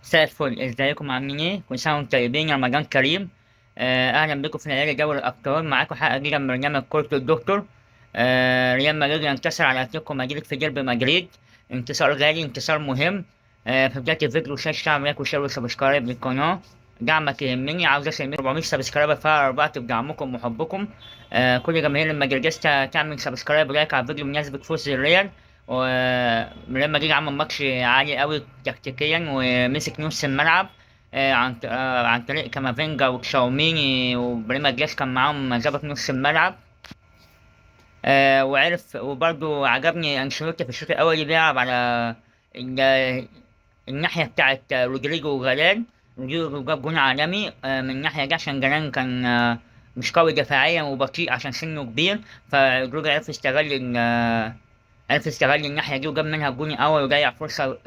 مساء الفل، ازيكم عاملين ايه؟ كل سنة وانتم طيبين، رمضان كريم. اهلا بكم في ليالي دوري الابطال. معاكم حلقة جديدة من برنامج كورة الدكتور. ريال مدريد ينتصر على اتلتيكو مدريد في ديربي مدريد. انتصار غالي، انتصار مهم. في بداية الفيديو شاش تعمل لايك وشير وسبسكرايب للقناة. دعمك يهمني، عاوز اوصل 400 سبسكرايبر فيها اربعة بدعمكم وحبكم. كل جماهير المدريديستا تعمل سبسكرايب ولايك على الفيديو بمناسبة فوز الريال. وريال مدريد عمل ماتش عالي قوي تكتيكيا ومسك نص الملعب. عن طريق كامافينجا وتشاوميني وبريما دياز كان معاهم ظبط نص الملعب. وعرف، وبرضه عجبني انشيلوتي في الشوط الاول اللي بيلعب على ال- الناحيه بتاعت رودريجو وجلال. رودريجو جاب جون عالمي من الناحيه دي عشان جلال كان مش قوي دفاعيا وبطيء عشان سنه كبير. فرودريجو عرف يستغل الناحية دي وجاب منها الجون الأول وضيع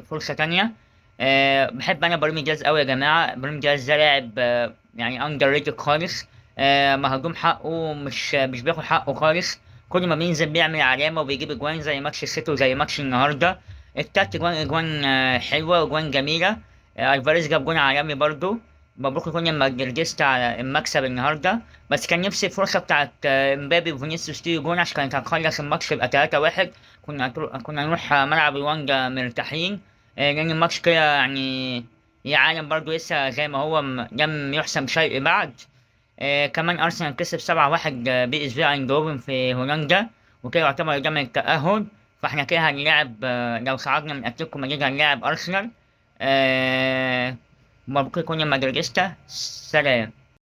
فرصة تانية. بحب أنا بريمي دياز أوي يا جماعة. بريمي دياز ده لاعب يعني أندر ريتد خالص. مهضوم حقه، مش بياخد حقه خالص. كل ما بينزل بيعمل علامة وبيجيب أجوان زي ماتش السيتي وزي ماتش النهاردة. التلات أجوان حلوة وأجوان جميلة. ألفاريز جاب جون عالمي برضه. مبروك لكل المدريديستا على المكسب النهارده. بس كان نفسي الفرصة بتاعت امبابي وفينيسيوس تيجي جون عشان كانت هتخلص الماتش يبقى 3-1. كنا نروح ملعب الوانجا مرتاحين. لأن الماتش كده يعني يا عالم برضو لسه زي ما هو لم يحسم شيء بعد. كمان أرسنال كسب 7-1 بي اس في ايندهوفن في هولندا. وكده يعتبر ده من التأهل. فاحنا كده هنلعب لو صعدنا من أتلتيكو مدريد هنلعب أرسنال. مبروك لكل مدريديستا. سلام.